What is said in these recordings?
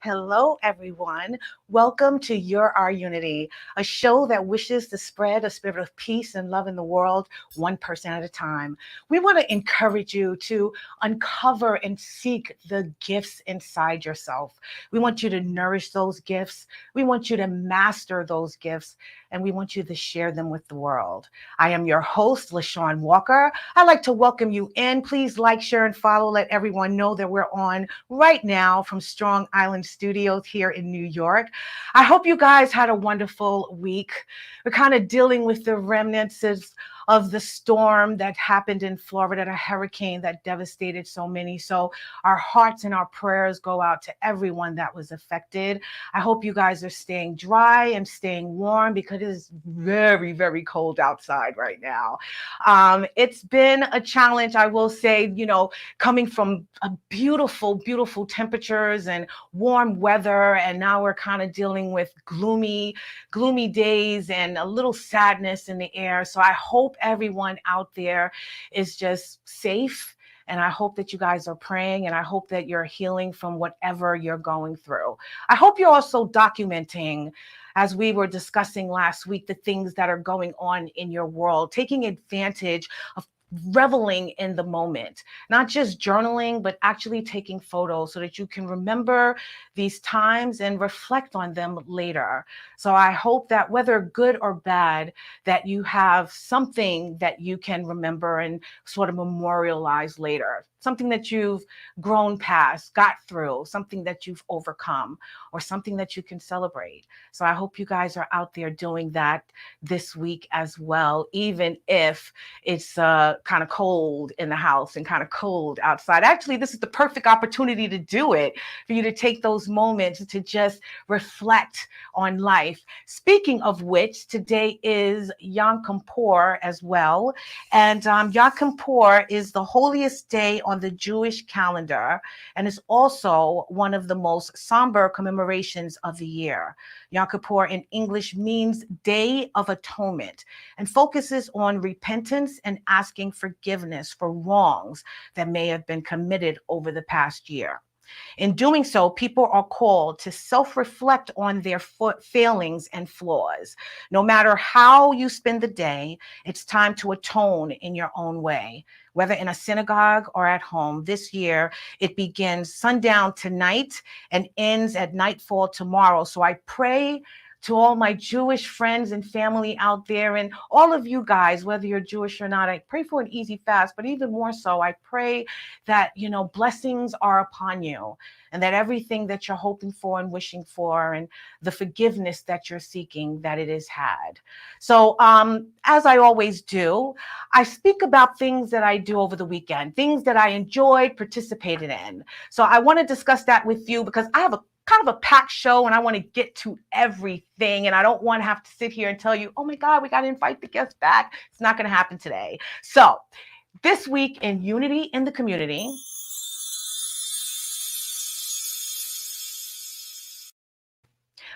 Hello, everyone. Welcome to You're Our Unity, a show that wishes to spread a spirit of peace and love in the world, one person at a time. We want to encourage you to uncover and seek the gifts inside yourself. We want you to nourish those gifts. We want you to master those gifts, and we want you to share them with the world. I am your host, LeShawn Walker. I'd like to welcome you in. Please like, share, and follow. Let everyone know that we're on right now from Strong Island Studios here in New York. I hope you guys had a wonderful week. We're kind of dealing with the remnants of the storm that happened in Florida, the hurricane that devastated so many. So our hearts and our prayers go out to everyone that was affected. I hope you guys are staying dry and staying warm because it is very, very cold outside right now. It's been a challenge, I will say, coming from a beautiful, beautiful temperatures and warm weather, and now we're kind of dealing with gloomy days and a little sadness in the air. So I hope everyone out there is just safe. And I hope that you guys are praying, and I hope that you're healing from whatever you're going through. I hope you're also documenting, as we were discussing last week, the things that are going on in your world, taking advantage of reveling in the moment, not just journaling, but actually taking photos so that you can remember these times and reflect on them later. So I hope that whether good or bad, that you have something that you can remember and sort of memorialize later, something that you've grown past, got through, something that you've overcome, or something that you can celebrate. So I hope you guys are out there doing that this week as well, even if it's kind of cold in the house and kind of cold outside. Actually, this is the perfect opportunity to do it, for you to take those moments to just reflect on life. Speaking of which, today is Yom Kippur as well. And Yom Kippur is the holiest day on the Jewish calendar, and is also one of the most somber commemorations of the year. Yom Kippur in English means Day of Atonement, and focuses on repentance and asking forgiveness for wrongs that may have been committed over the past year. In doing so, people are called to self-reflect on their failings and flaws. No matter how you spend the day, it's time to atone in your own way. Whether in a synagogue or at home, this year it begins sundown tonight and ends at nightfall tomorrow. So I pray to all my Jewish friends and family out there, and all of you guys, whether you're Jewish or not, I pray for an easy fast, but even more so, I pray that, blessings are upon you, and that everything that you're hoping for and wishing for, and the forgiveness that you're seeking, that it is had. So as I always do, I speak about things that I do over the weekend, things that I enjoyed, participated in. So I want to discuss that with you because I have a kind of a packed show and I want to get to everything, and I don't want to have to sit here and tell you, oh my God, we got to invite the guests back. It's not going to happen today. So this week in Unity in the Community,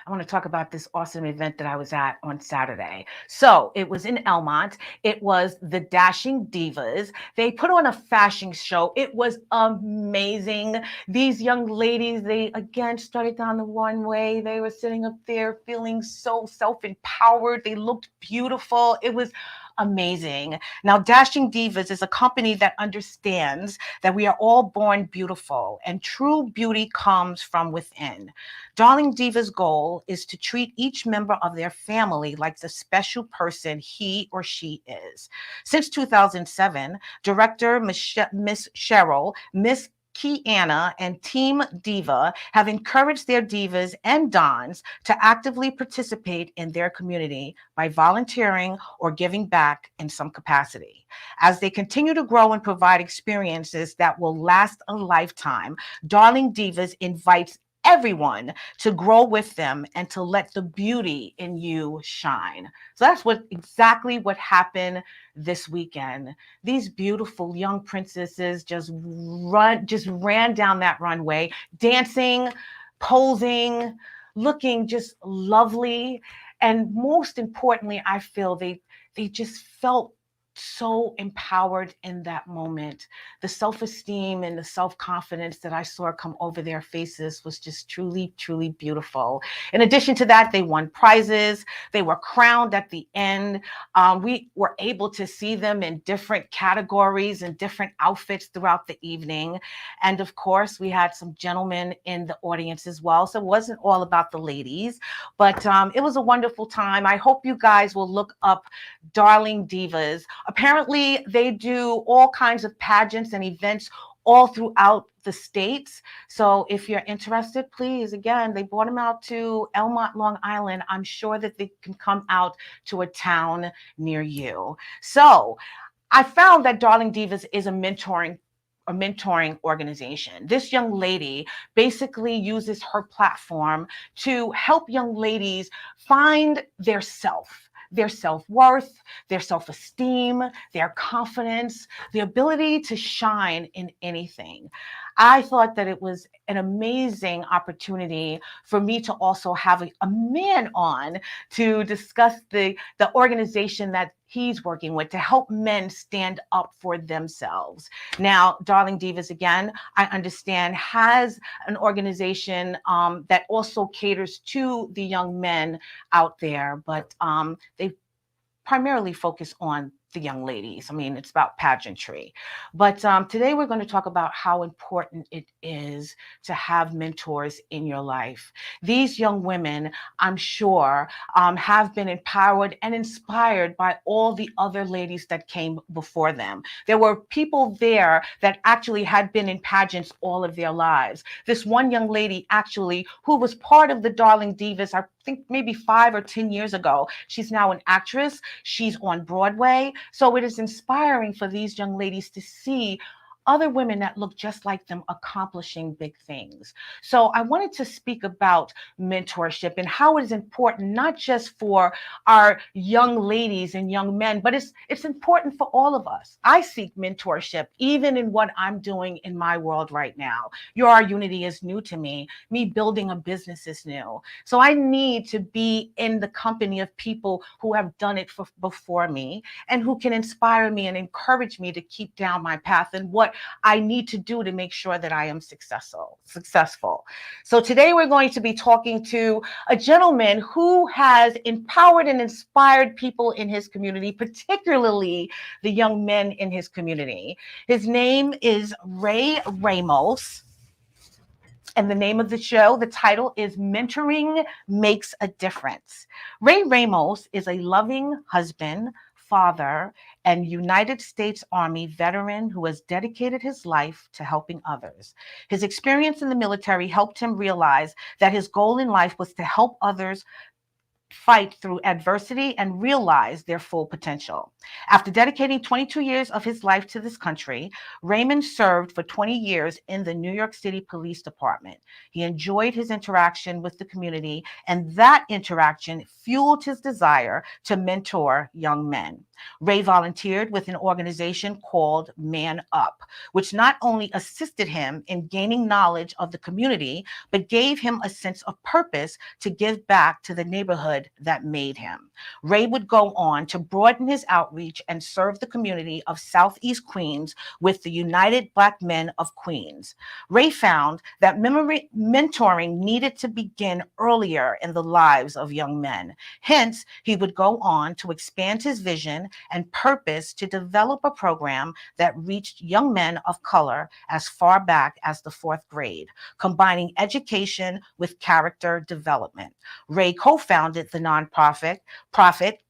I want to talk about this awesome event that I was at on Saturday. So it was in Elmont. It was the Dashing Divas. They put on a fashion show. It was amazing. These young ladies, they again started down the runway. They were sitting up there feeling so self-empowered. They looked beautiful. It was amazing. Now, Dashing Divas is a company that understands that we are all born beautiful, and true beauty comes from within. Darling Diva's goal is to treat each member of their family like the special person he or she is. Since 2007, director Miss Cheryl, Miss Kiana, and Team Diva have encouraged their divas and dons to actively participate in their community by volunteering or giving back in some capacity. As they continue to grow and provide experiences that will last a lifetime, Darling Divas invites everyone to grow with them and to let the beauty in you shine. So that's exactly what happened this weekend. These beautiful young princesses just ran down that runway, dancing, posing, looking just lovely. And most importantly, I feel they just felt so empowered in that moment. The self-esteem and the self-confidence that I saw come over their faces was just truly, truly beautiful. In addition to that, they won prizes. They were crowned at the end. We were able to see them in different categories and different outfits throughout the evening. And of course, we had some gentlemen in the audience as well. So it wasn't all about the ladies, but it was a wonderful time. I hope you guys will look up Darling Divas. Apparently, they do all kinds of pageants and events all throughout the states. So if you're interested, please, again, they brought them out to Elmont, Long Island. I'm sure that they can come out to a town near you. So I found that Darling Divas is a mentoring organization. This young lady basically uses her platform to help young ladies find their self-worth, their self-esteem, their confidence, the ability to shine in anything. I thought that it was an amazing opportunity for me to also have a man on to discuss the organization that he's working with to help men stand up for themselves. Now, Darling Divas, again, I understand, has an organization that also caters to the young men out there, but they primarily focus on the young ladies. I mean, it's about pageantry. But today we're going to talk about how important it is to have mentors in your life. These young women, I'm sure, have been empowered and inspired by all the other ladies that came before them. There were people there that actually had been in pageants all of their lives. This one young lady, actually, who was part of the Darling Divas, I think maybe 5 or 10 years ago, she's now an actress. She's on Broadway. So it is inspiring for these young ladies to see other women that look just like them accomplishing big things. So I wanted to speak about mentorship and how it is important, not just for our young ladies and young men, but it's important for all of us. I seek mentorship even in what I'm doing in my world right now. Your Unity is new to me. Me building a business is new. So I need to be in the company of people who have done it before me and who can inspire me and encourage me to keep down my path and what I need to do to make sure that I am successful. So today we're going to be talking to a gentleman who has empowered and inspired people in his community, particularly the young men in his community. His name is Ray Ramos. And the name of the show, the title is Mentoring Makes a Difference. Ray Ramos is a loving husband, father, and United States Army veteran who has dedicated his life to helping others. His experience in the military helped him realize that his goal in life was to help others fight through adversity and realize their full potential. After dedicating 22 years of his life to this country, Raymond served for 20 years in the New York City Police Department. He enjoyed his interaction with the community, and that interaction fueled his desire to mentor young men. Ray volunteered with an organization called Man Up, which not only assisted him in gaining knowledge of the community, but gave him a sense of purpose to give back to the neighborhood that made him. Ray would go on to broaden his outreach and serve the community of Southeast Queens with the United Black Men of Queens. Ray found that mentoring needed to begin earlier in the lives of young men. Hence, he would go on to expand his vision and purpose to develop a program that reached young men of color as far back as the 4th grade, combining education with character development. Ray co-founded the nonprofit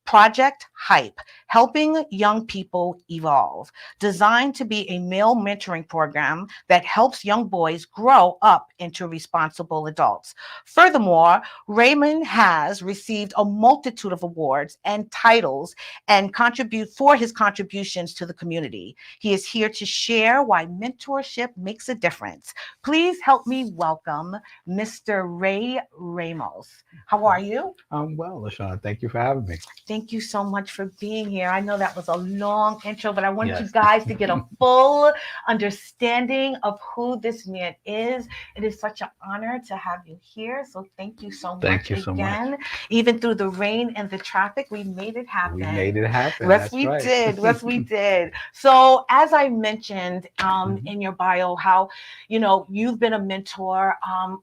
Project Hype, helping young people evolve, designed to be a male mentoring program that helps young boys grow up into responsible adults. Furthermore, Raymond has received a multitude of awards and titles and contribute for his contributions to the community. He is here to share why mentorship makes a difference. Please help me welcome Mr. Ray Ramos. How are you? I'm well, LeShawn. Thank you for having me. thank you so much for being here. I know that was a long intro, but I wanted you Yes. guys to get a full understanding of who this man is. It is such an honor to have you here. So thank you so Thank much you so much. again. Even through the rain and the traffic, we made it We happen. made it happen. Yes, That's we right. did. Yes, we did. So, as I mentioned Mhm. in your bio, how you've been a mentor,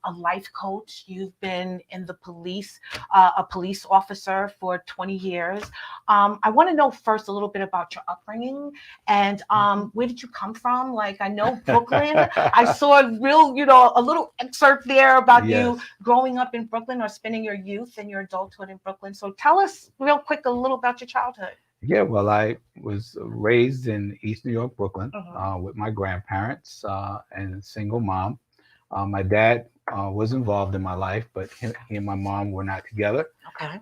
a life coach. You've been in the police, a police officer for 20 years. I want to know first a little bit about your upbringing and Mhm. where did you come from? Like, I know Brooklyn. I saw a real, a little excerpt there about you Yes. growing up in Brooklyn or spending your youth and your adulthood in Brooklyn. So tell us real quick a little about your childhood. Yeah, well, I was raised in East New York, Brooklyn, Hmm. with my grandparents and a single mom. My dad was involved in my life, but he and my mom were not together. Okay.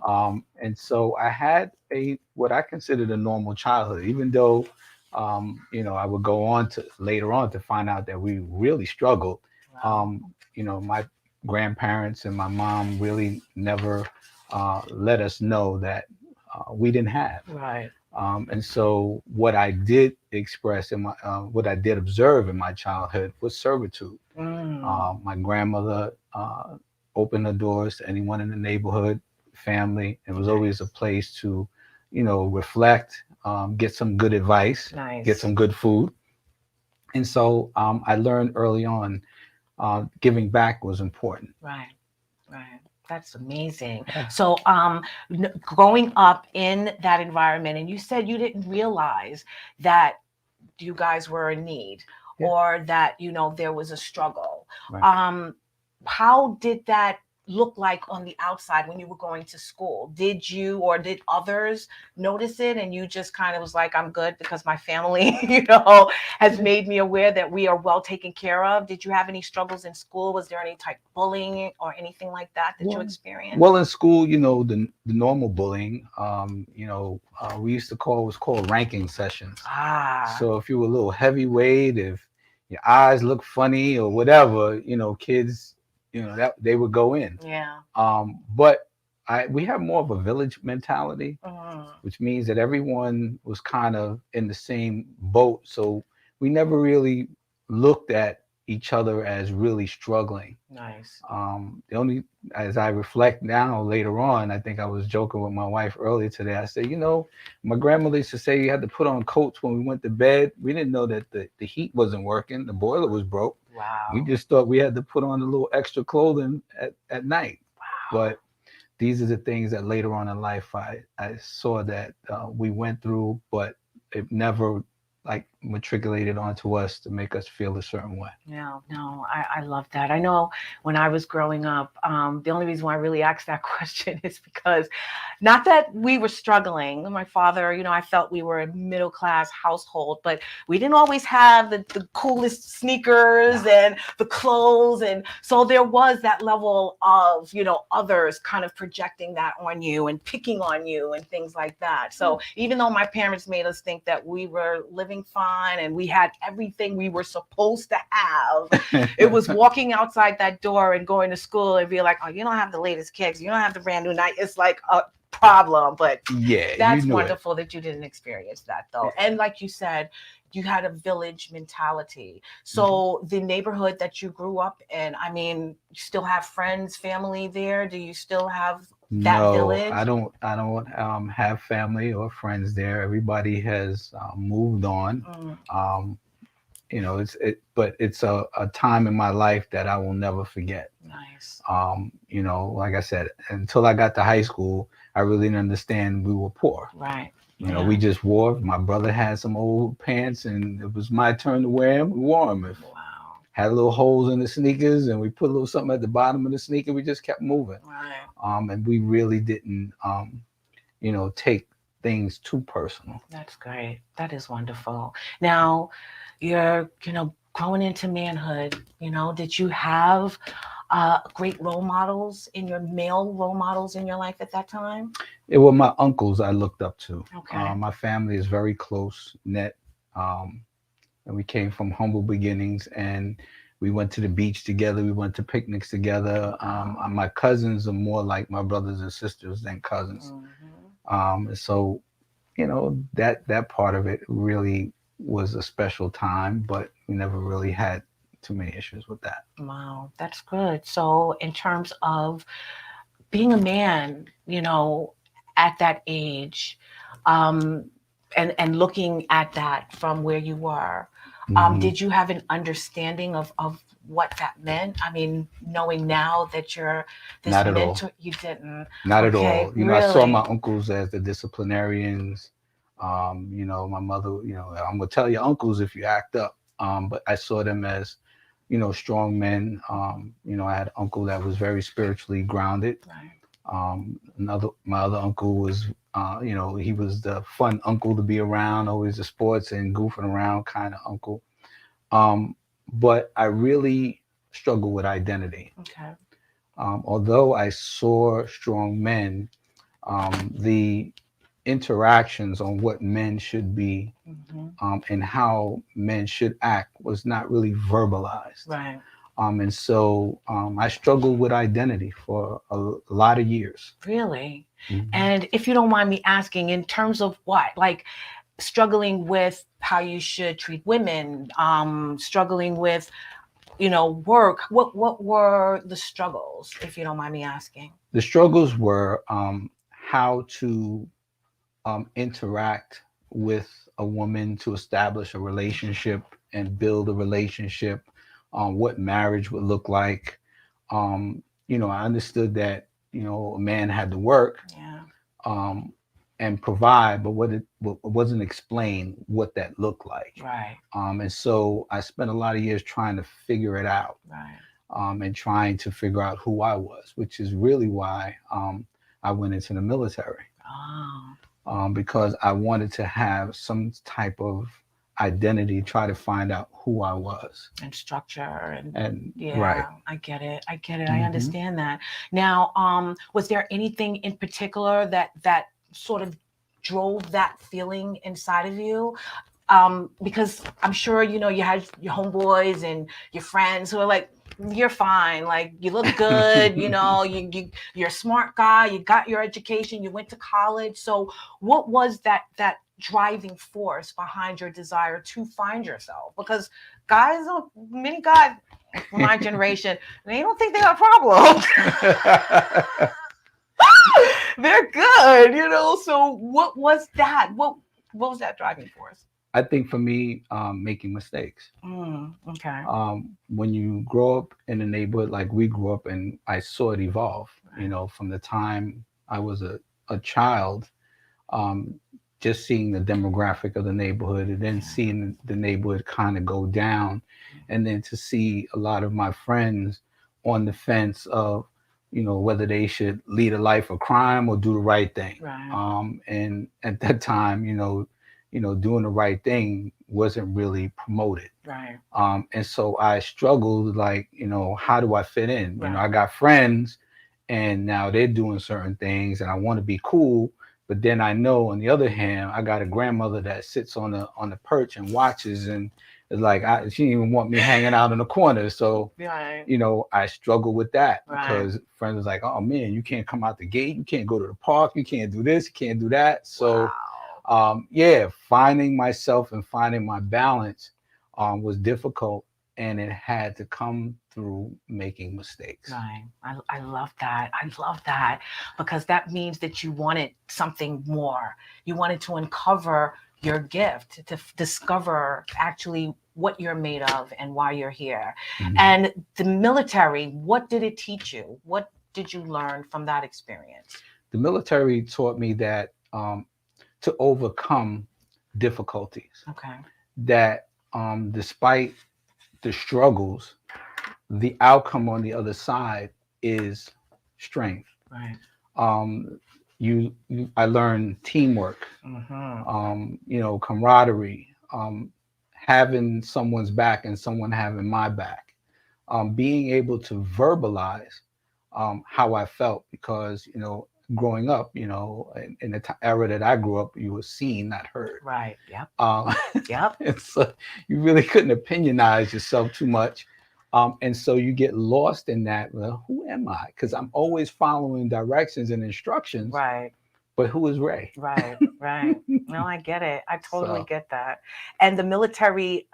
And so I had a what I considered a normal childhood, even though I would go on to later on to find out that we really struggled. Wow. My grandparents and my mom really never let us know that we didn't have. Right. And so what I did express in what I did observe in my childhood was servitude. Mm. My grandmother opened the doors to anyone in the neighborhood, family. It was always a place to, reflect, get some good advice, get Nice. some good food. And so I learned early on giving back was important. Right. Right. That's amazing. Yeah. So, growing up in that environment, and you said you didn't realize that you guys were in need Yeah. or that there was a struggle. Right. um how did that look like on the outside when you were going to school? Did you or did others notice it and you just kind of was like, I'm good because my family has Yeah. made me aware that we are well taken care of? Did you have any struggles in school? Was there any type of bullying or anything like that you Well, experienced? well, in school, the normal bullying, we used to call was called ranking sessions. Ah. So if you were a little heavyweight, if your eyes look funny or whatever, kids, that they would go in. Yeah. But we have more of a village mentality, Mm. which means that everyone was kind of in the same boat. So we never really looked at each other as really struggling. Nice. The only, as I reflect now later on, I think I was joking with my wife earlier today. I said, my grandmother used to say you had to put on coats when we went to bed. We didn't know that the heat wasn't working, the boiler was broke. We Wow. just thought we had to put on a little extra clothing at night. But these are the things that later on in life I saw that we went through, but it never like matriculated onto us to make us feel a certain way. No, no, I love that. I know when I was growing up, the only reason why I really asked that question is because not that we were struggling. My father, I felt we were a middle class household, but we didn't always have the coolest sneakers No. and the clothes. And so there was that level of, others kind of projecting that on you and picking on you and things like that. So even though my parents made us think that we were living fine and we had everything we were supposed to have, it was walking outside that door and going to school and being like, oh, you don't have the latest kicks, you don't have the brand new night. It's like a problem. But Yeah, you that's knew it. wonderful that you didn't experience that though. And like you said, you had a village mentality. Mhm. So the neighborhood that you grew up in, I mean, you still have friends, family there? Do you still have that No, I village? don't. I don't have family or friends there. Everybody has moved on. Mm. Um, but it's a time in my life that I will never forget. Nice. Like I said, until I got to high school, I really didn't understand we were poor. Right. We Yeah. just wore. My brother had some old pants, and it was my turn to wear them. We wore them. If Wow. had little holes in the sneakers, and we put a little something at the bottom of the sneaker, we just kept moving. Right. And we really didn't, take things too personal. That's great. That is wonderful. Now, you're, growing into manhood, did you have great role models in your male role models in your life at that time? It were my uncles I looked up to. Okay. My family is very close knit, and we came from humble beginnings. And we went to the beach together. We went to picnics together. Wow. My cousins are more like my brothers and sisters than cousins. Mhm. So, that part of it really was a special time, but we never really had too many issues with that. Wow, that's good. So, in terms of being a man, at that age, um, and looking at that from where you were, Hmm. did you have an understanding of what that meant? I mean, knowing now that you're this Not at all. mentor, you didn't. Not at Okay, all. I saw my really? uncles as the disciplinarians. My mother, I'm gonna tell your uncles if you act up. But I saw them as, strong men. I had an uncle that was very spiritually grounded. Right. My other uncle was, he was the fun uncle to be around, always the sports and goofing around kind of uncle. Um, but I really struggle with identity. Okay. Although I saw strong men, the interactions on what men should be, Hmm. and how men should act was not really verbalized. Right. And so I struggled with identity for a lot of years. Really. Mhm. And if you don't mind me asking, in terms of what, like struggling with how you should treat women, struggling with, work, what were the struggles, if you don't mind me asking? The struggles were how to interact with a woman to establish a relationship and build a relationship, what marriage would look like. I understood that, a man had to work, Yeah. um, and provide, but what wasn't explained what that looked like. Right. And so I spent a lot of years trying to figure it out, Right. and trying to figure out who I was, which is really why I went into the military, Oh. because I wanted to have some type of identity, try to find out who I was. And structure and And right. yeah, I get it. I get it. I Hmm. understand that. Now, was there anything in particular that sort of drove that feeling inside of you? Because I'm sure you had your homeboys and your friends who are like, you're fine, like you look good, you're a smart guy, you got your education, you went to college. So what was that driving force behind your desire to find yourself? Because many guys from my generation, they don't think they got problems. They're good, so what was that? What was that driving force? I think for me, making mistakes. Okay. When you grow up in a neighborhood like we grew up in, I saw it evolve. Right. From the time I was a child, um, just seeing the demographic of the neighborhood, and then Yeah. seeing the neighborhood kind of go down, and then to see a lot of my friends on the fence of, whether they should lead a life of crime or do the right thing. Right. And at that time, doing the right thing wasn't really promoted. Right. And so I struggled, like, how do I fit in? Right. I got friends and now they're doing certain things and I want to be cool. But then I know, on the other hand, I got a grandmother that sits on the perch and watches, and it's like she didn't even want me hanging out in the corner. So, Right. I struggle with that Right. because friends was like, "Oh man, you can't come out the gate, you can't go to the park, you can't do this, you can't do that." So, Wow. yeah, finding myself and finding my balance was difficult, and it had to come through making mistakes. Right. I love that. I love that because that means that you wanted something more. You wanted to uncover your gift, to discover actually what you're made of and why you're here. Mhm. And the military, what did it teach you? What did you learn from that experience? The military taught me that, to overcome difficulties, Okay. that, despite the struggles, the outcome on the other side is strength. Right. Um, I learned teamwork, Mm-hmm. camaraderie, having someone's back and someone having my back, being able to verbalize how I felt, because growing up, in the era that I grew up, you were seen, not heard. Right. Yep. Um, Yep. and so you really couldn't opinionize yourself too much. And so you get lost in that. Well, who am I? Because I'm always following directions and instructions, Right. but who is Ray? Right, right. No, I get it. I totally So, get that. And the military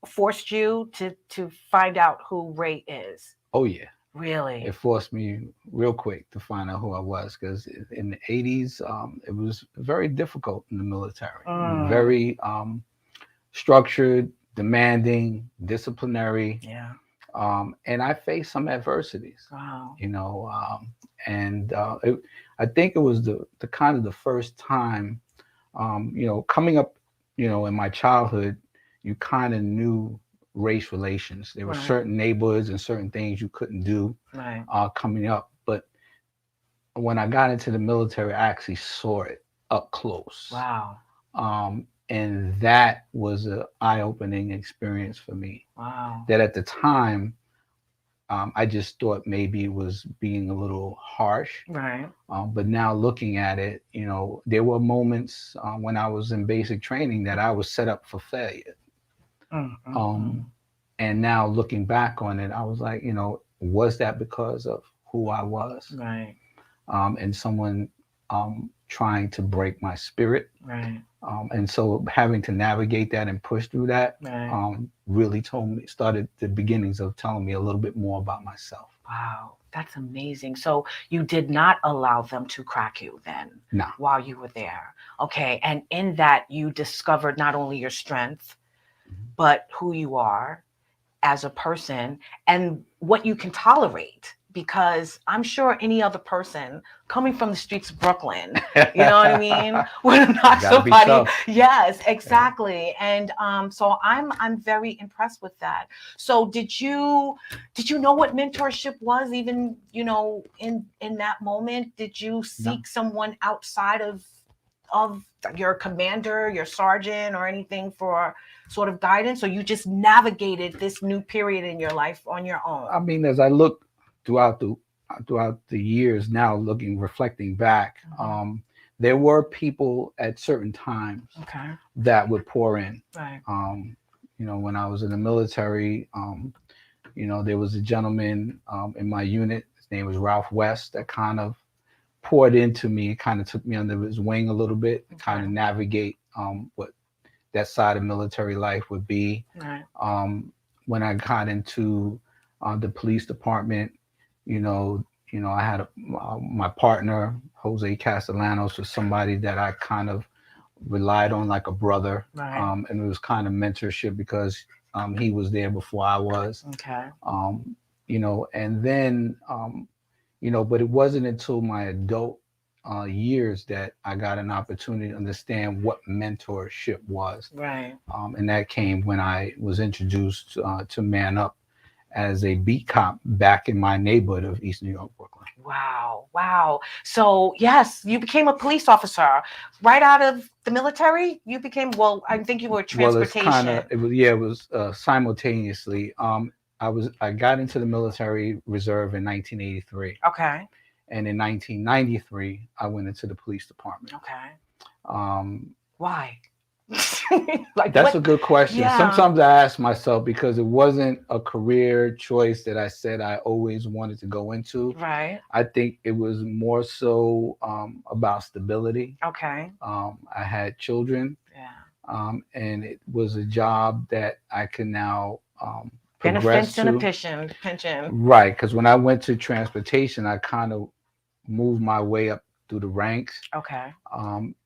forced you to find out who Ray is. oh yeah, it Really? forced me real quick to find out who I was because in the 80s, it was very difficult in the military, Mm, very structured, demanding, disciplinary, yeah. and I faced some adversities, Wow. you know, and I think it was the kind of the first time, coming up, in my childhood, you kind of knew race relations. There were Right, certain neighborhoods and certain things you couldn't do right. coming up, but when I got into the military, I actually saw it up close. Wow. And that was an eye-opening experience for me. Wow. That at the time, I just thought maybe it was being a little harsh. Right. But now looking at it, there were moments when I was in basic training that I was set up for failure. Mm, mm, mm. Um, and now looking back on it, I was like, was that because of who I was? Right, And someone trying to break my spirit? right, And so having to navigate that and push through that right. really started the beginnings of telling me a little bit more about myself. Wow. That's amazing. So you did not allow them to crack you then Now, while you were there. Okay. And in that, you discovered not only your strength, but who you are as a person and what you can tolerate. Because I'm sure any other person coming from the streets of Brooklyn, you know what I mean, would knock gotta be somebody. tough. Yes, Yeah. exactly. And so I'm very impressed with that. So did you know what mentorship was even, in that moment? Did you No. seek someone outside of your commander, your sergeant, or anything for sort of guidance, or you just navigated this new period in your life on your own? I mean, as I look throughout the years now, reflecting back, Mhm. there were people at certain times Okay. that would pour in. Right. When I was in the military, there was a gentleman in my unit. His name was Ralph West that kind of poured into me, kind of took me under his wing a little bit, kind Okay. of navigate what that side of military life would be. Right. Um, when I got into the police department, I had my partner Jose Castellanos was somebody that I kind of relied on like a brother, Right. and it was kind of mentorship because he was there before I was, Okay. and then but it wasn't until my adult years that I got an opportunity to understand what mentorship was. Right. And that came when I was introduced to Man Up as a beat cop back in my neighborhood of East New York, Brooklyn. Wow. Wow. So yes, you became a police officer right out of the military. You became, well, I think you were Well, it's kind transportation. of it was yeah, it was simultaneously. I got into the military reserve in 1983, Okay. and in 1993 I went into the police department. Okay. Um, Why? Like That's what? a good question. Yeah. Sometimes I ask myself because it wasn't a career choice that I said I always wanted to go into. Right. I think it was more so about stability. Okay. I had children, Yeah. and it was a job that I can now progress Benefits and a to. pension. Right, because when I went to transportation, I kind of moved my way up through the ranks. Okay.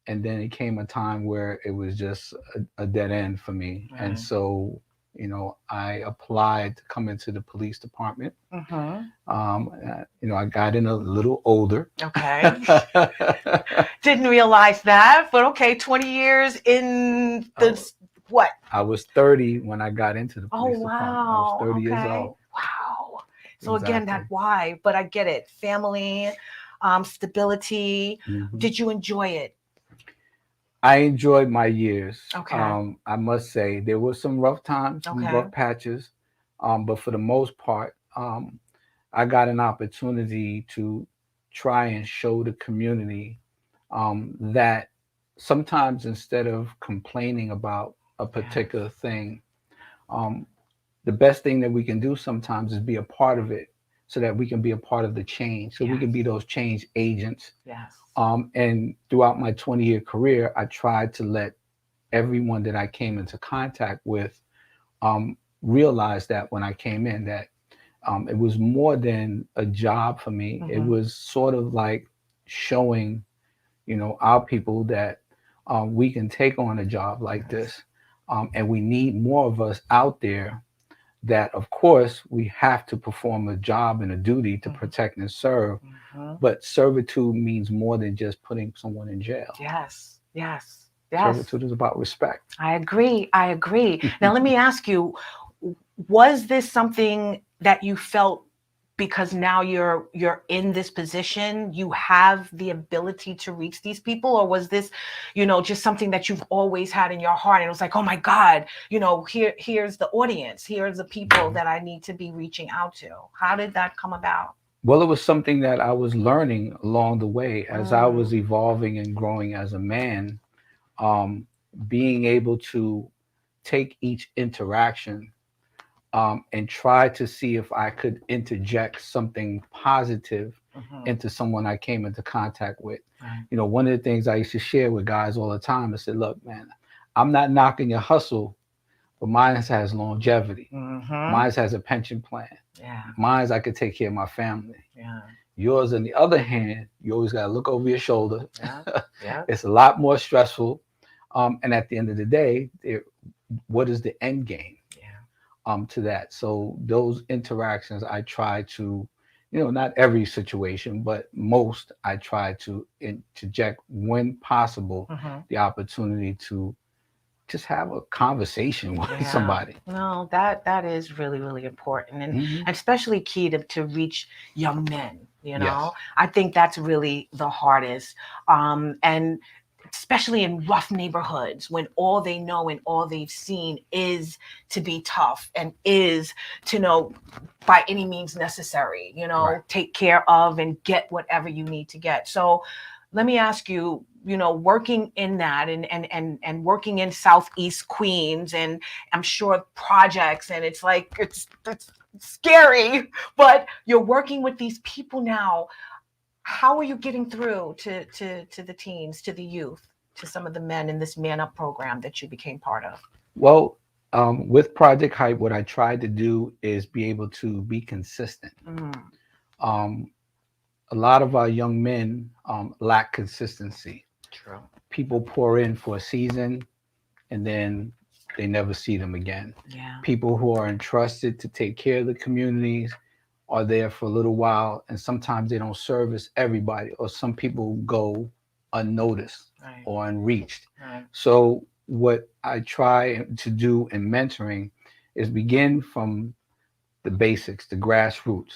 And then it came a time where it was just a dead end for me. And Right. so, I applied to come into the police department. Mm-hmm. I got in a little older. Okay. Didn't realize that, but okay, 20 years in I, the what? I was 30 when I got into the Oh, police department. I was wow. 30 years Okay. old. Wow. So again, that Exactly. why, but I get it. Family, stability. Mhm. Did you enjoy it? I enjoyed my years. Okay. I must say there were some rough times, some Okay. rough patches, but for the most part, I got an opportunity to try and show the community that sometimes instead of complaining about a Yeah. particular thing, um, the best thing that we can do sometimes is be a part of it so that we can be a part of the change, so we can be those change agents. Yes. And throughout my 20-year career, I tried to let everyone that I came into contact with realize that when I came in, that it was more than a job for me. It was sort of like showing, our people that we can take on a job like this. And we need more of us out there that, of course, we have to perform a job and a duty to protect and serve. But servitude means more than just putting someone in jail. Yes. Yes. Yes. Servitude is about respect. I agree. I agree. Now, let me ask you, was this something that you felt because now you're in this position, you have the ability to reach these people, or was this, just something that you've always had in your heart and it was like, oh my God, here's the audience, here's the people that I need to be reaching out to? How did that come about? Well, it was something that I was learning along the way as I was evolving and growing as a man, being able to take each interaction and try to see if I could interject something positive into someone I came into contact with. Right. One of the things I used to share with guys all the time, I said, look, man, I'm not knocking your hustle, but mine has longevity. Mine has a pension plan. Yeah. Mine, I could take care of my family. Yeah. Yours, on the other hand, you always got to look over your shoulder. Yeah. Yeah. It's a lot more stressful. And at the end of the day, what is the end game? To that. So those interactions, I try to, not every situation, but most, I try to interject when possible the opportunity to just have a conversation with somebody. No, that is really, really important, and especially key to reach young men. Yes. I think that's really the hardest, and especially in rough neighborhoods when all they know and all they've seen is to be tough and is to know by any means necessary, Right. take care of and get whatever you need to get. So let me ask you, working in that and working in Southeast Queens, and I'm sure projects, and it's like it's scary, but you're working with these people now. How are you getting through to the teens, to the youth, to some of the men in this Man Up program that you became part of? Well, with Project Hype, what I tried to do is be able to be consistent. Um, a lot of our young men lack consistency. True. People pour in for a season and then they never see them again. Yeah. People who are entrusted to take care of the communities are there for a little while, and sometimes they don't service everybody, or some people go unnoticed Right. or unreached. Right. So what I try to do in mentoring is begin from the basics, the grassroots,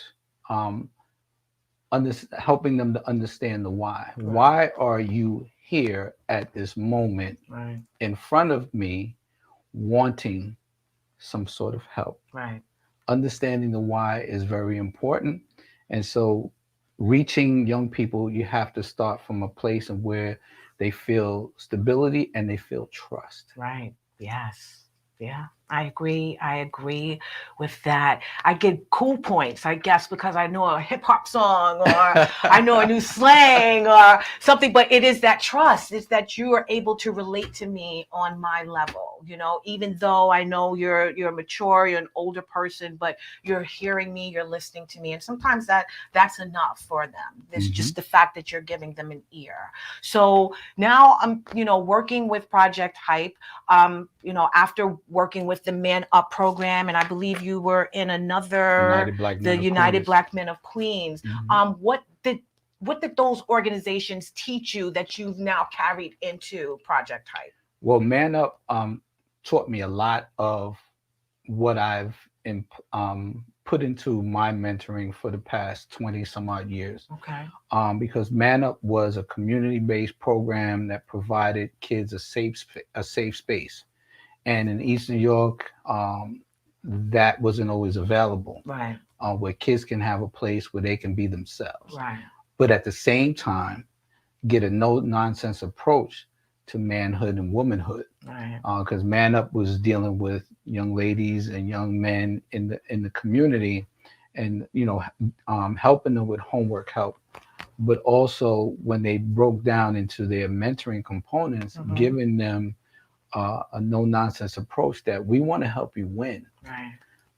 um, helping them to understand the why. Right. Why are you here at this moment Right. in front of me wanting some sort of help? Right. Understanding the why is very important. And so reaching young people, you have to start from a place of where they feel stability and they feel trust. Right. Yes. Yeah, I agree. I agree with that. I get cool points, I guess, because I know a hip hop song or I know a new slang or something, but it is that trust. It's that you are able to relate to me on my level, even though I know you're mature, you're an older person, but you're hearing me, you're listening to me. And sometimes that's enough for them. It's just the fact that you're giving them an ear. So now I'm, working with Project Hype, after working with the Man Up program, and I believe you were in another, United Black Men of Queens. What did those organizations teach you that you've now carried into Project Hype? Well, Man Up taught me a lot of what I've put into my mentoring for the past 20 some odd years. Okay. Because Man Up was a community-based program that provided kids a safe space. And in East New York, that wasn't always available. Right. Where kids can have a place where they can be themselves. Right. But at the same time, get a no-nonsense approach to manhood and womanhood. Right. Because Man Up was dealing with young ladies and young men in the community, and helping them with homework help, but also when they broke down into their mentoring components, giving them a no nonsense approach that we want to help you win, Right.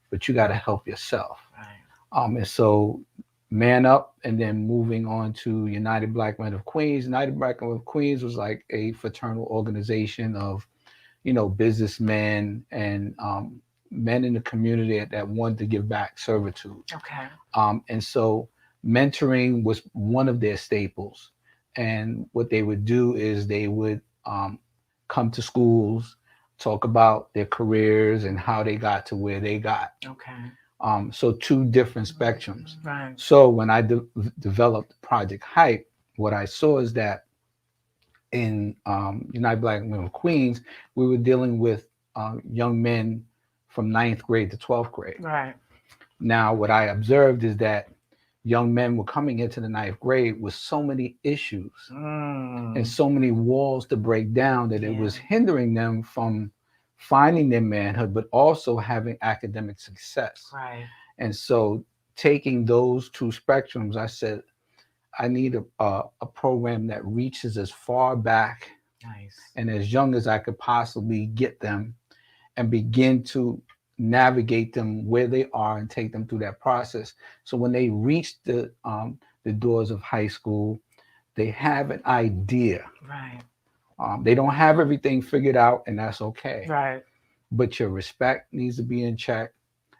but you got to help yourself. Right. And so Man Up, and then moving on to United Black Men of Queens. United Black Men of Queens was like a fraternal organization of, businessmen and men in the community that wanted to give back servitude. Okay. And so mentoring was one of their staples. And what they would do is they would come to schools, talk about their careers and how they got to where they got. Okay. So two different spectrums. Right. So when I developed Project Hype, what I saw is that in United Black Men of Queens, we were dealing with young men from ninth grade to 12th grade. Right. Now, what I observed is that young men were coming into the ninth grade with so many issues and so many walls to break down that it was hindering them from finding their manhood, but also having academic success. Right. And so taking those two spectrums, I said, I need a program that reaches as far back and as young as I could possibly get them, and begin to navigate them where they are and take them through that process. So when they reach the doors of high school, they have an idea. Right. They don't have everything figured out, and that's okay. Right. But your respect needs to be in check.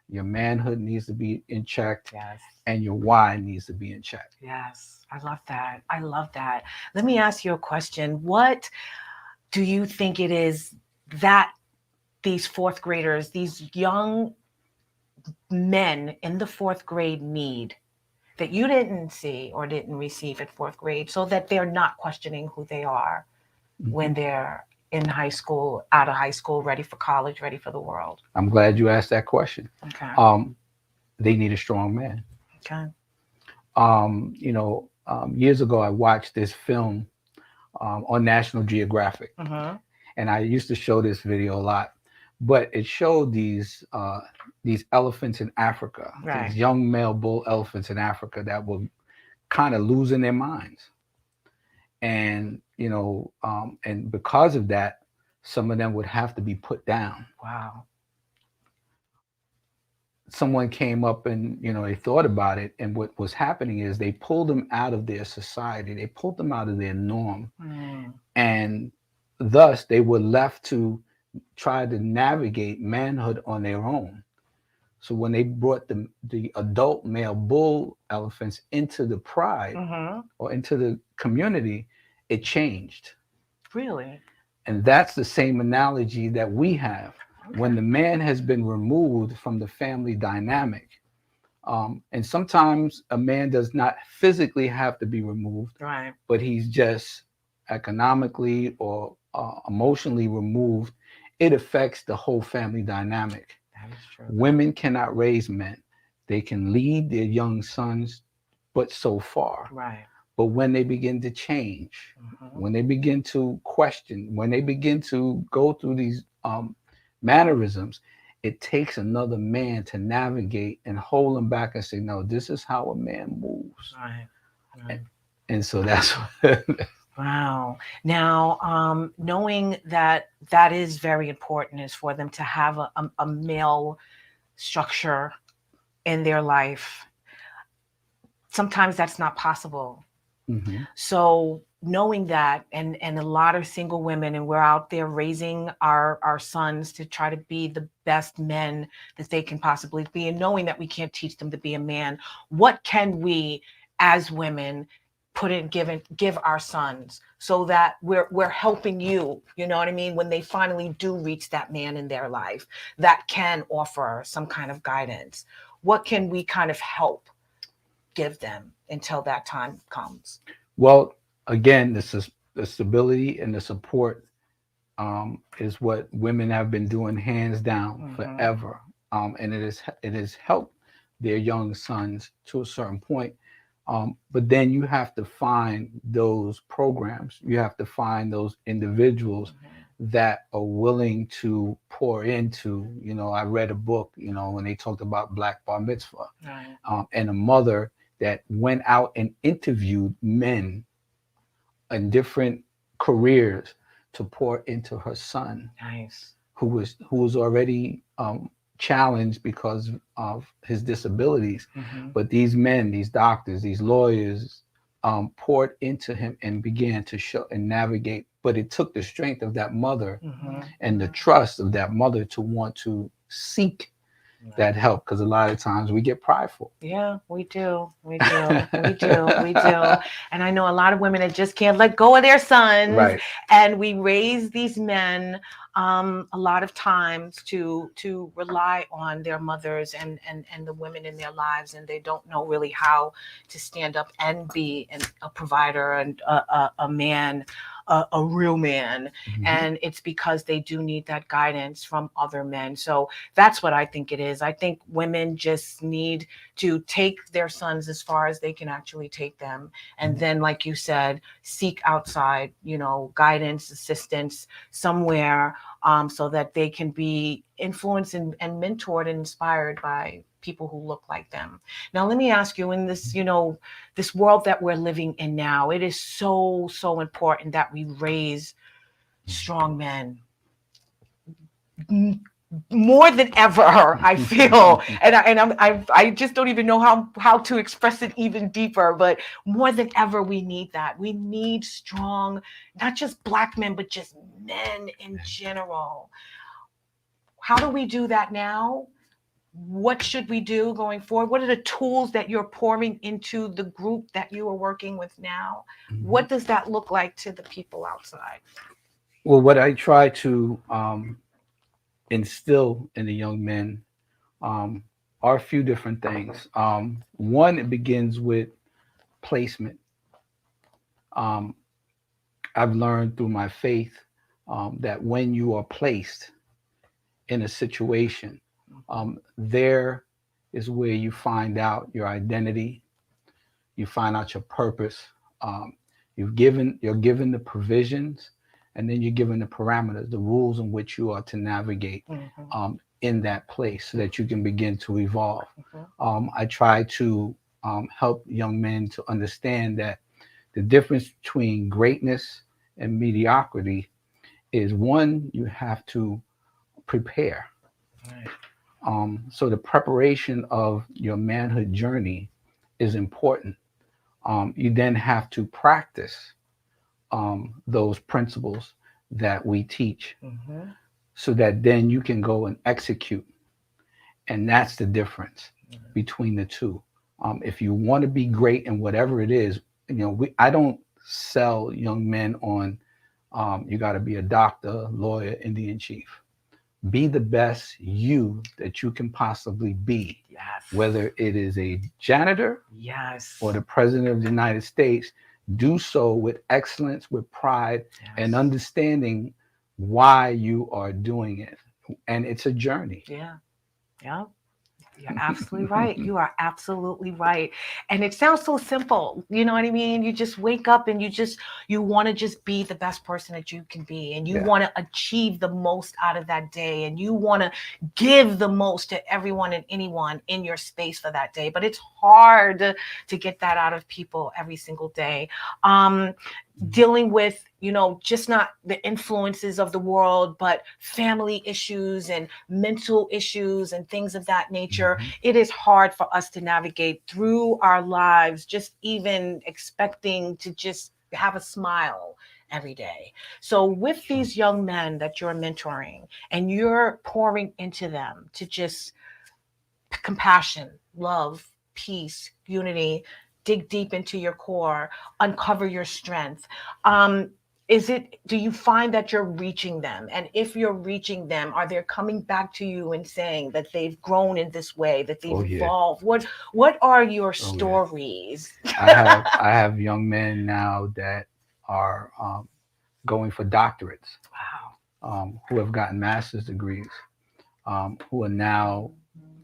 Your manhood needs to be in check. Yes. And your why needs to be in check. Yes. I love that. I love that. Let me ask you a question. What do you think it is that these fourth graders, these young men in the fourth grade need that you didn't see or didn't receive at fourth grade, so that they're not questioning who they are when they're in high school, out of high school, ready for college, ready for the world? I'm glad you asked that question. Okay. They need a strong man. Okay. Years ago, I watched this film on National Geographic, and I used to show this video a lot. But it showed these elephants in Africa, Right. these young male bull elephants in Africa that were kind of losing their minds, and and because of that, some of them would have to be put down. Wow. Someone came up and they thought about it, and what was happening is they pulled them out of their society, they pulled them out of their norm, and thus they were left to try to navigate manhood on their own. So when they brought the adult male bull elephants into the pride or into the community, it changed. Really? And that's the same analogy that we have. When the man has been removed from the family dynamic, and sometimes a man does not physically have to be removed, Right. but he's just economically or emotionally removed, it affects the whole family dynamic. That is true. Women cannot raise men. They can lead their young sons, but so far. Right. But when they begin to change, when they begin to question, when they begin to go through these mannerisms, it takes another man to navigate and hold them back and say, no, this is how a man moves. Right. Right. And so that's Wow. Now, knowing that that is very important is for them to have a male structure in their life. Sometimes that's not possible. So knowing that, and a lot of single women, and we're out there raising our sons to try to be the best men that they can possibly be, and knowing that we can't teach them to be a man, what can we as women give our sons so that we're helping you know what I mean, when they finally do reach that man in their life that can offer some kind of guidance? What can we kind of help give them until that time comes? Well, again, the stability and the support is what women have been doing hands down forever, and it has helped their young sons to a certain point. But then you have to find those programs. You have to find those individuals that are willing to pour into, I read a book, when they talked about Black Bar Mitzvah, Right. and a mother that went out and interviewed men in different careers to pour into her son, Nice. who was already challenged because of his disabilities. Mm-hmm. But these men, these doctors, these lawyers, poured into him and began to show and navigate. But it took the strength of that mother Mm-hmm. and the trust of that mother to want to seek that help, because a lot of times we get prideful. Yeah, we do. We do. We do. We do. And I know a lot of women that just can't let go of their sons. Right. And we raise these men a lot of times to rely on their mothers and the women in their lives, and they don't know really how to stand up and be a provider and a man, a real man. Mm-hmm. And it's because they do need that guidance from other men. So that's what I think it is. I think women just need to take their sons as far as they can actually take them. And then, like you said, seek outside, guidance, assistance somewhere, so that they can be influenced and mentored and inspired by people who look like them. Now, let me ask you, in this, this world that we're living in now, it is so, so important that we raise strong men more than ever, I feel. I just don't even know how to express it even deeper, but more than ever, we need that. We need strong, not just Black men, but just men in general. How do we do that now? What should we do going forward? What are the tools that you're pouring into the group that you are working with now? What does that look like to the people outside? Well, what I try to instill in the young men um, are a few different things. One, it begins with placement. Um, I've learned through my faith that when you are placed in a situation, there is where you find out your identity, you find out your purpose. Um, you're given the provisions, and then you're given the parameters, the rules in which you are to navigate in that place, so that you can begin to evolve. I try to help young men to understand that the difference between greatness and mediocrity is, one, you have to prepare. Right. So the preparation of your manhood journey is important. You then have to practice those principles that we teach, so that then you can go and execute. And that's the difference between the two. If you want to be great in whatever it is, I don't sell young men on you got to be a doctor, lawyer, Indian chief. Be the best you that you can possibly be. Yes. Whether it is a janitor, yes, or the president of the United States, do so with excellence, with pride, yes, and understanding why you are doing it. And it's a journey. Yeah. Yeah. You're absolutely right. You are absolutely right. And it sounds so simple. You know what I mean? You just wake up and you want to just be the best person that you can be. And you want to achieve the most out of that day. And you want to give the most to everyone and anyone in your space for that day. But it's hard to get that out of people every single day. Dealing with, just not the influences of the world, but family issues and mental issues and things of that nature. It is hard for us to navigate through our lives, just even expecting to just have a smile every day. So with these young men that you're mentoring and you're pouring into them to just compassion, love, peace, unity, dig deep into your core, uncover your strength. Do you find that you're reaching them? And if you're reaching them, are they coming back to you and saying that they've grown in this way, that they've evolved? What are your stories? I have young men now that are going for doctorates. Wow. Who have gotten master's degrees, who are now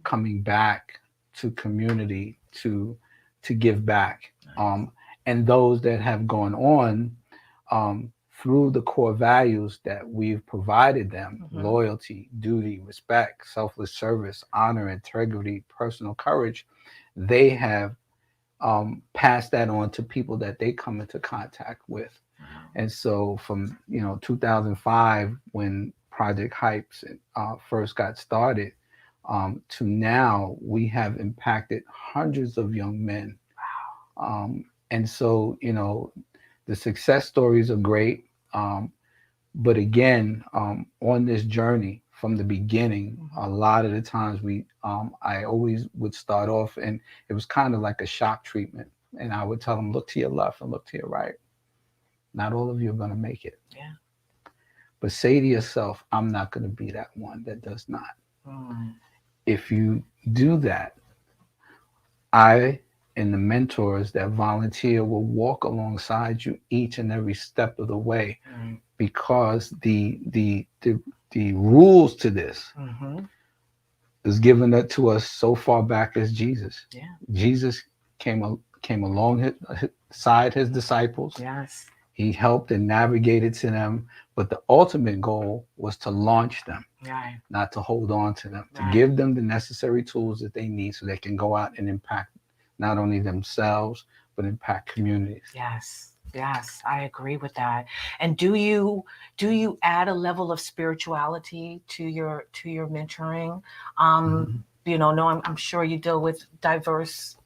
coming back to community to give back, and those that have gone on through the core values that we've provided them, Mm-hmm. loyalty, duty, respect, selfless service, honor, integrity, personal courage, they have passed that on to people that they come into contact with. Wow. And so from 2005, when Project Hypes first got started, to now, we have impacted hundreds of young men. And so, the success stories are great. But again, on this journey from the beginning, a lot of the times I always would start off, and it was kind of like a shock treatment. And I would tell them, look to your left and look to your right. Not all of you are going to make it. Yeah. But say to yourself, I'm not going to be that one that does not. Mm. If you do that, I and the mentors that volunteer will walk alongside you each and every step of the way, because the rules to this is given up to us so far back as Jesus. Yeah. Jesus came alongside his disciples. Yes. He helped and navigated to them, but the ultimate goal was to launch them, Right. not to hold on to them, to Right. give them the necessary tools that they need so they can go out and impact not only themselves, but impact communities. Yes. Yes, I agree with that. And do you add a level of spirituality to your mentoring? No, I'm sure you deal with diverse,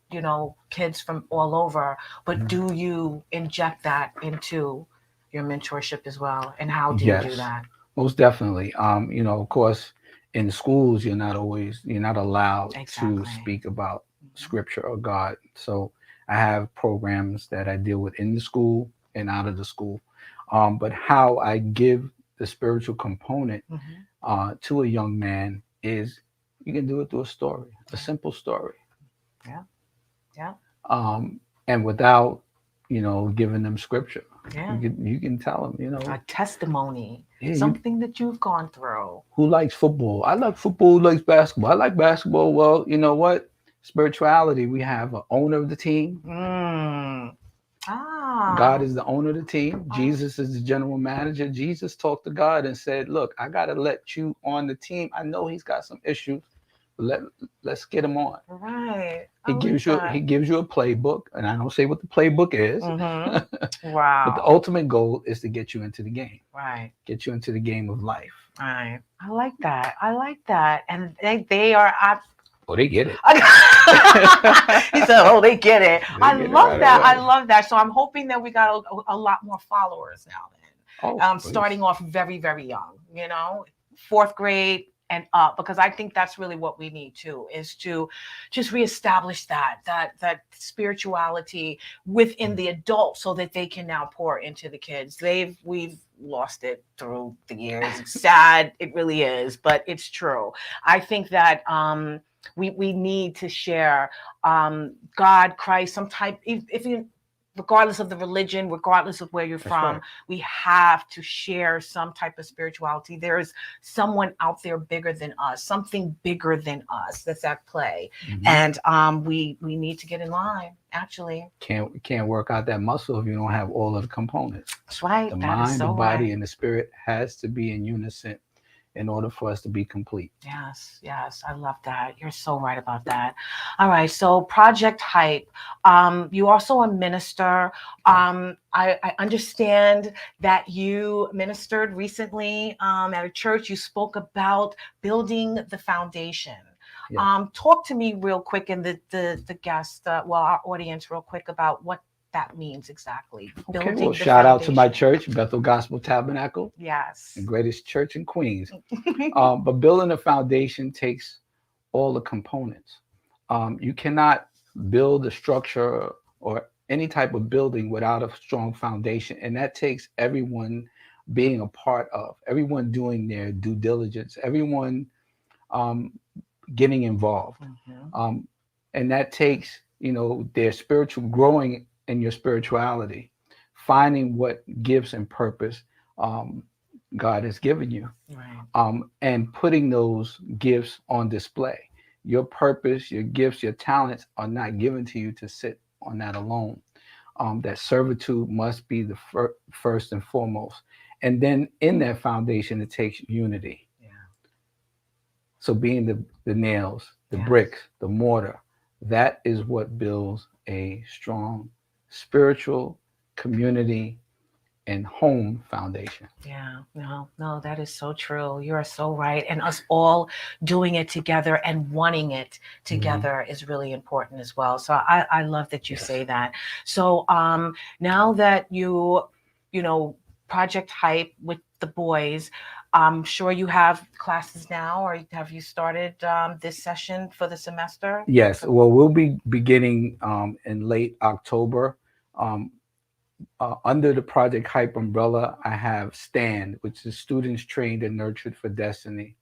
kids from all over, but do you inject that into your mentorship as well? And how do you do Yes, that? most definitely. Of course, in schools, you're not allowed to Exactly. speak about scripture or God. So I have programs that I deal with in the school and out of the school. But how I give the spiritual component to a young man is, you can do it through a story, a simple story. Yeah. Yeah. And without, giving them scripture. Yeah. You can tell them, A testimony, yeah, something that you've gone through. who likes football? I like football. Who likes basketball? I like basketball. Well, you know what? Spirituality, we have an owner of the team. God is the owner of the team. Jesus is the general manager. Jesus talked to God and said, look, I got to let you on the team. I know he's got some issues, but let's get him on. Right. He gives you a playbook, and I don't say what the playbook is. Wow. But the ultimate goal is to get you into the game. Right. Get you into the game of life. Right. I like that. And they are. Oh, they get it. He said, "Oh, they get it." I love that. Away. I love that. So I'm hoping that we got a lot more followers now. Then, starting off very, very young. Fourth grade and up, because I think that's really what we need too, is to just reestablish that spirituality within the adults, so that they can now pour into the kids. We've lost it through the years. It's sad, it really is, but it's true. I think that we need to share God, Christ, some type, if you, regardless of the religion, regardless of where you're from, right. We have to share some type of spirituality. There is someone out there bigger than us, something bigger than us that's at play. And we need to get in line. Actually, can't work out that muscle if you don't have all of the components. That's right. The mind, the body, and the spirit has to be in unison in order for us to be complete. Yes, I love that. You're so right about that. All right, so Project Hype. You also a minister. I understand that you ministered recently at a church. You spoke about building the foundation. Yes. Talk to me real quick, and the guest, our audience, real quick, about what that means exactly. Okay, well, shout out to my church, Bethel Gospel Tabernacle. Yes. The greatest church in Queens. But building a foundation takes all the components. You cannot build a structure or any type of building without a strong foundation. And that takes everyone being a part of, everyone doing their due diligence, everyone getting involved. And that takes, their spiritual growing in your spirituality, finding what gifts and purpose God has given you, right. And putting those gifts on display. Your purpose, your gifts, your talents are not given to you to sit on that alone. that servitude must be the first and foremost. And then in that foundation, it takes unity. Yeah. So being the nails, the Yes. bricks, the mortar, that is what builds a strong spiritual community and home foundation. Yeah, no, no, that is so true. You are so right. And us all doing it together and wanting it Mhm. together is really important as well. So I love that you Yes. say that. So now that you know, Project Hype with the boys, I'm sure you have classes now, or have you started this session for the semester? Yes. Well, we'll be beginning in late October. Um, Under the Project Hype umbrella, I have STAND, which is Students Trained and Nurtured for Destiny.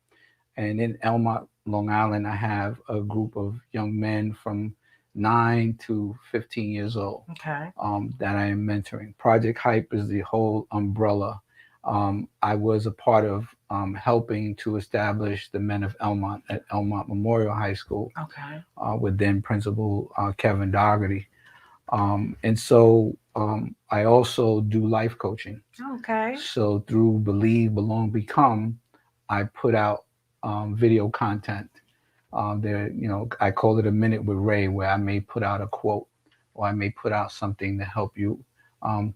And in Elmont, Long Island, I have a group of young men from 9 to 15 years old Okay. that I am mentoring. Project Hype is the whole umbrella. I was a part of helping to establish the Men of Elmont at Elmont Memorial High School Okay. with then Principal Kevin Dougherty. And so I also do life coaching. Okay. So through Believe, Belong, Become, I put out video content. There, I call it a minute with Ray, where I may put out a quote, or I may put out something to help you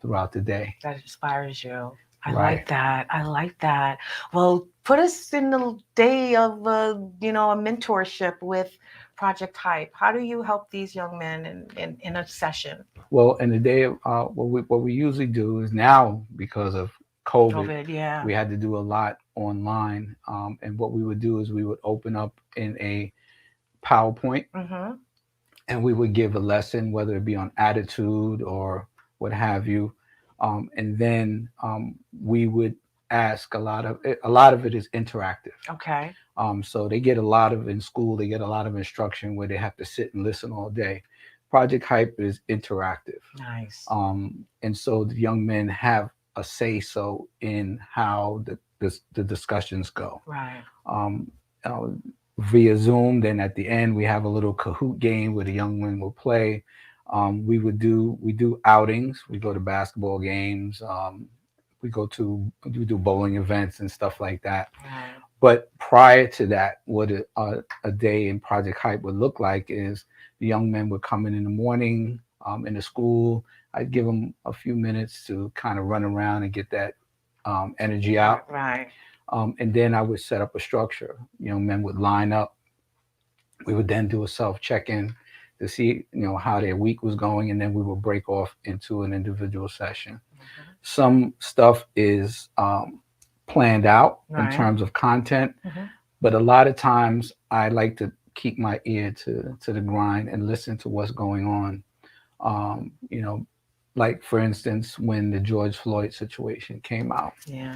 throughout the day. That inspires you. I Right. like that. I like that. Well, put us in the day of a mentorship with Project Hype. How do you help these young men in a session? Well, in the day of what we usually do is now, because of COVID, COVID, yeah. we had to do a lot online. And what we would do is we would open up in a PowerPoint, Mm-hmm. and we would give a lesson, whether it be on attitude or what have you. And then we would ask a lot of it is interactive. Okay. So they get a lot of in school, they get a lot of instruction where they have to sit and listen all day. Project Hype is interactive. Nice. And so the young men have a say so in how the discussions go. Right. Um, uh, Via Zoom. Then at the end, we have a little Kahoot game where the young men will play. We do outings. We go to basketball games. We do bowling events and stuff like that. Right. But prior to that, what a day in Project Hype would look like is the young men would come in the morning in the school. I'd give them a few minutes to kind of run around and get that energy Right. out. Right. And then I would set up a structure. Young men would line up. We would then do a self check-in to see, how their week was going, and then we would break off into an individual session. Mhm. Some stuff is planned out in Right. terms of content, Mm-hmm. but a lot of times I like to keep my ear to the grind and listen to what's going on. Um, you know, like for instance, when the George Floyd situation came out, Yeah.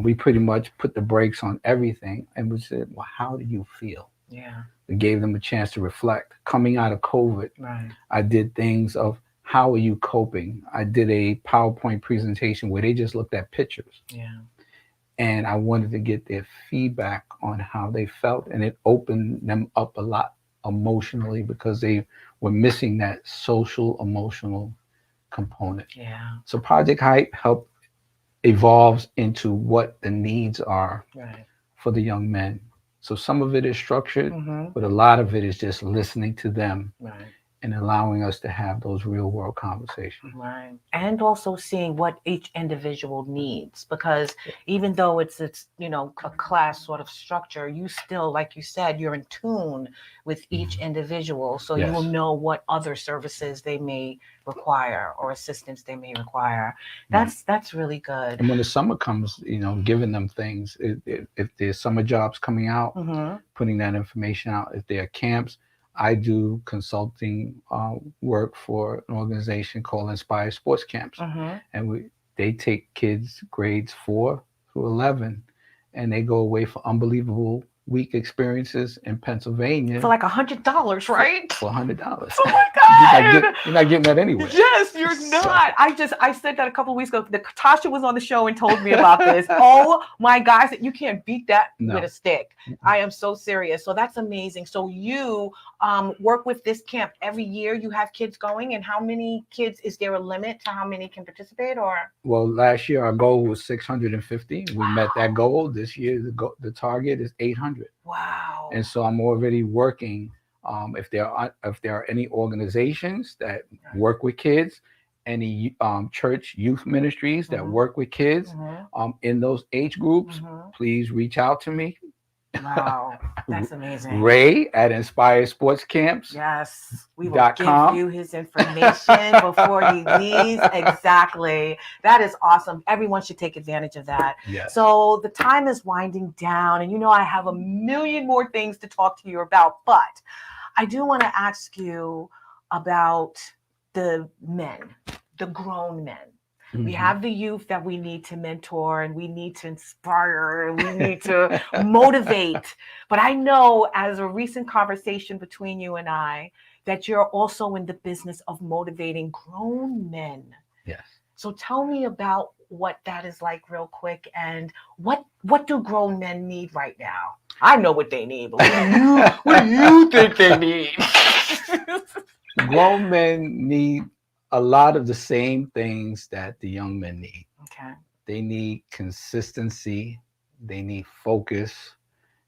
we pretty much put the brakes on everything and we said, well, how do you feel? Yeah. We gave them a chance to reflect. Coming out of COVID, Right. I did things of how are you coping? I did a PowerPoint presentation where they just looked at pictures Yeah. and I wanted to get their feedback on how they felt. And it opened them up a lot emotionally because they were missing that social emotional component. Yeah. So Project Hype help evolves into what the needs are Right. for the young men. So some of it is structured, Mm-hmm. but a lot of it is just listening to them Right. and allowing us to have those real world conversations. Right. And also seeing what each individual needs, because even though it's a class sort of structure, you still, like you said, you're in tune with each individual, so you will Yes. know what other services they may require or assistance they may require. Right. That's really good. And when the summer comes, giving them things, if there's summer jobs coming out, Mm-hmm. putting that information out. If there are camps, I do consulting work for an organization called Inspire Sports Camps, Mm-hmm. and they take kids grades 4 through 11, and they go away for unbelievable week experiences in Pennsylvania For like $100, right? for $100. Oh my God. You're not getting that anyway. Yes, you're So, not. I said that a couple of weeks ago. Tasha was on the show and told me about this. Oh my gosh, you can't beat that with no. a stick. I am so serious. So that's amazing. So you work with this camp every year. You have kids going, and how many kids? Is there a limit to how many can participate? Or Well, last year our goal was 650. We met that goal. This year the target is 800. wow. And so I'm already working. If there are any organizations that work with kids, any church youth ministries that work with kids in those age groups, please reach out to me. Wow, that's amazing. Ray at Inspire Sports Camps. Yes, we will give .com. you his information before he leaves. Exactly. That is awesome. Everyone should take advantage of that. Yes. So the time is winding down, and you know I have a million more things to talk to you about, but I do want to ask you about the men, the grown men. We have the youth that we need to mentor, and we need to inspire, and we need to motivate. But I know, as a recent conversation between you and I, that you're also in the business of motivating grown men. Yes. So tell me about what that is like real quick, and what do grown men need right now? I know what they need, but what do you think they need? Grown men need a lot of the same things that the young men need. Okay. They need consistency. They need focus.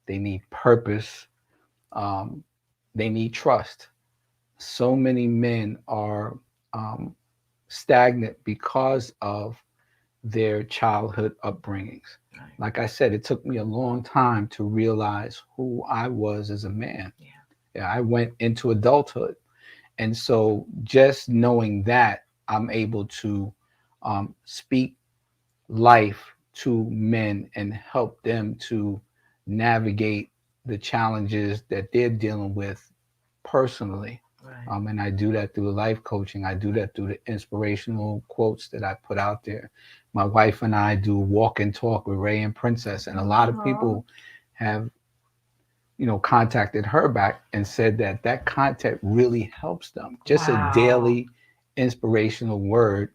They need purpose. They need trust. So many men are stagnant because of their childhood upbringings. Right. Like I said, it took me a long time to realize who I was as a man. Yeah, I went into adulthood. And so just knowing that, I'm able to speak life to men and help them to navigate the challenges that they're dealing with personally. Right. And I do that through the life coaching. I do that through the inspirational quotes that I put out there. My wife and I do walk and talk with Ray and Princess, and a lot of people have contacted her back and said that content really helps them. Just a daily inspirational word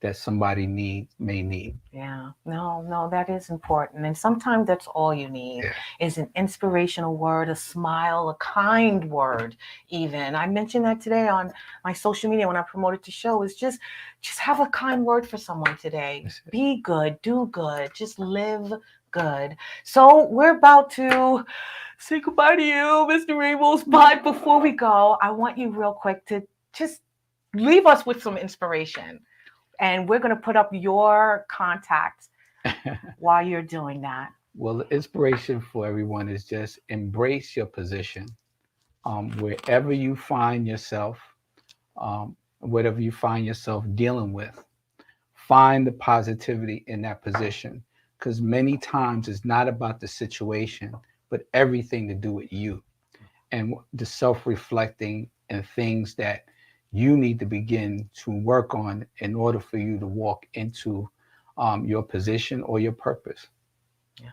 that somebody may need. Yeah, no, that is important. And sometimes that's all you need is an inspirational word, a smile, a kind word, even. I mentioned that today on my social media when I promoted the show, is just have a kind word for someone today. Be good, do good, just live good. So we're about to say goodbye to you, Mr. Ramos. But before we go, I want you real quick to just leave us with some inspiration. And we're going to put up your contact while you're doing that. Well, the inspiration for everyone is just embrace your position. Wherever you find yourself, whatever you find yourself dealing with, find the positivity in that position. Because many times it's not about the situation, but everything to do with you and the self-reflecting and things that you need to begin to work on in order for you to walk into your position or your purpose. Yeah.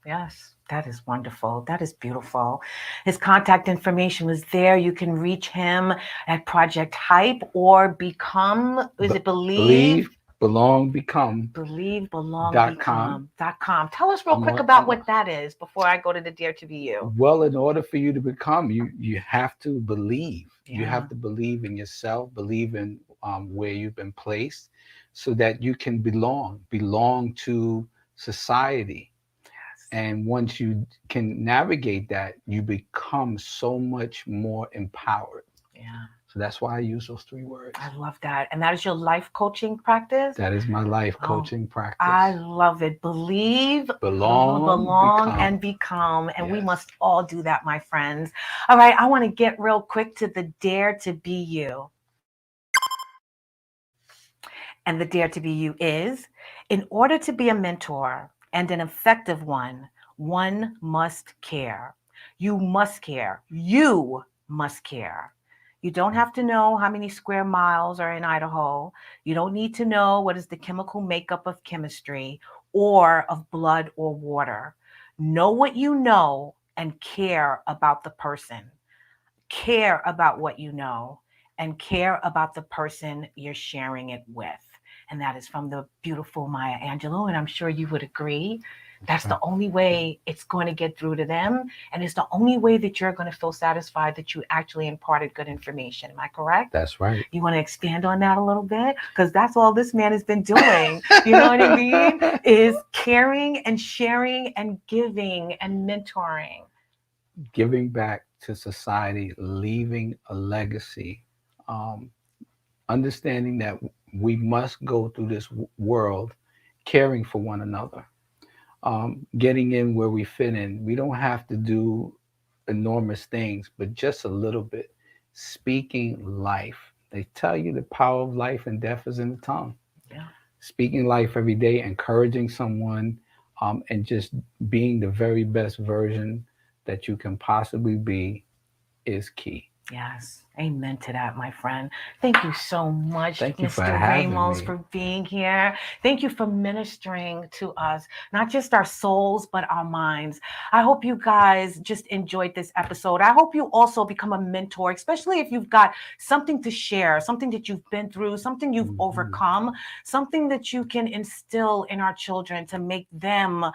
Yes, that is wonderful. That is beautiful. His contact information was there. You can reach him at Project Hype or Become. Is it Believe? Belong, Become. Believe, Belong, .com. Become. Tell us real quick about what that is before I go to the Dare to Be You. Well, in order for you to become, you have to believe. You have to believe in yourself, believe in where you've been placed, so that you can belong to society. And once you can navigate that, you become so much more empowered. Yeah. So that's why I use those 3 words. I love that. And that is your life coaching practice? That is my life coaching practice. I love it. Believe, belong, and become. And we must all do that, my friends. All right, I want to get real quick to the Dare to Be You. And the Dare to Be You is, in order to be a mentor and an effective one must care. You must care. You must care. You don't have to know how many square miles are in Idaho. You don't need to know what is the chemical makeup of chemistry or of blood or water. Know what you know and care about the person. Care about what you know and care about the person you're sharing it with. And that is from the beautiful Maya Angelou. And I'm sure you would agree. That's That's the right. only way it's going to get through to them. And it's the only way that you're going to feel satisfied that you actually imparted good information. Am I correct? That's right. You want to expand on that a little bit? Because that's all this man has been doing. You know what I mean? Is caring and sharing and giving and mentoring. Giving back to society, leaving a legacy, um, understanding that we must go through this world caring for one another, getting in where we fit in. We don't have to do enormous things, but just a little bit. Speaking life. They tell you the power of life and death is in the tongue. Yeah. Speaking life every day, encouraging someone, and just being the very best version that you can possibly be is key. Yes. Amen to that, my friend. Thank you so much, Thank you for Mr. having Ramos, me. for being here. Thank you for ministering to us, not just our souls, but our minds. I hope you guys just enjoyed this episode. I hope you also become a mentor, especially if you've got something to share, something that you've been through, something you've Mhm. overcome, something that you can instill in our children to make them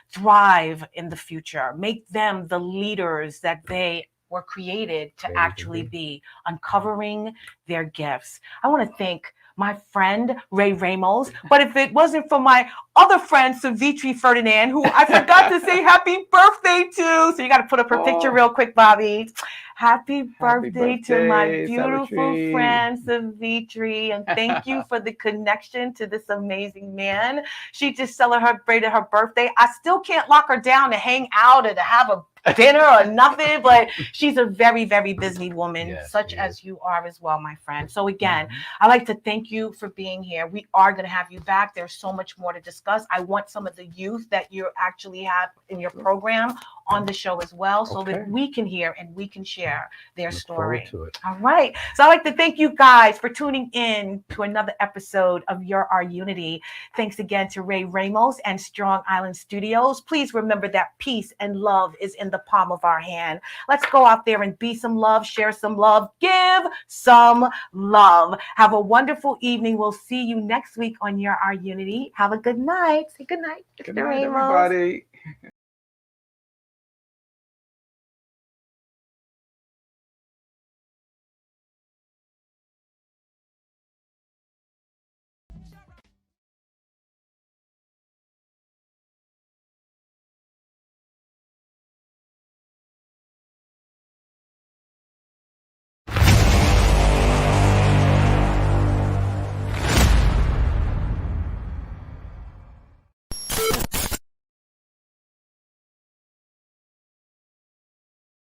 thrive in the future, make them the leaders that they were created to Created to actually be. be, uncovering their gifts. I want to thank my friend Ray Ramos, but if it wasn't for my other friend Savitri Ferdinand, who I forgot to say happy birthday to, so you got to put up her picture Oh, real quick, Bobby. Happy happy birthday to my birthday, beautiful Savitri. friend Savitri, and thank you for the connection to this amazing man. She just celebrated her birthday. I still can't lock her down to hang out or to have a dinner or nothing, but she's a very, very busy woman, Yes, such he is. as you are as well, my friend. So, again, Mhm. I'd like to thank you for being here. We are going to have you back. There's so much more to discuss. I want some of the youth that you actually have in your program on the show as well, so that Okay. we can hear and we can share their Look forward story. to it. All right. So I'd like to thank you guys for tuning in to another episode of Your Our Unity. Thanks again to Ray Ramos and Strong Island Studios. Please remember that peace and love is in the palm of our hand. Let's go out there and be some love, share some love, give some love. Have a wonderful evening. We'll see you next week on Your Our Unity. Have a good night. Say good night, Good Mr. night, Ramos. everybody.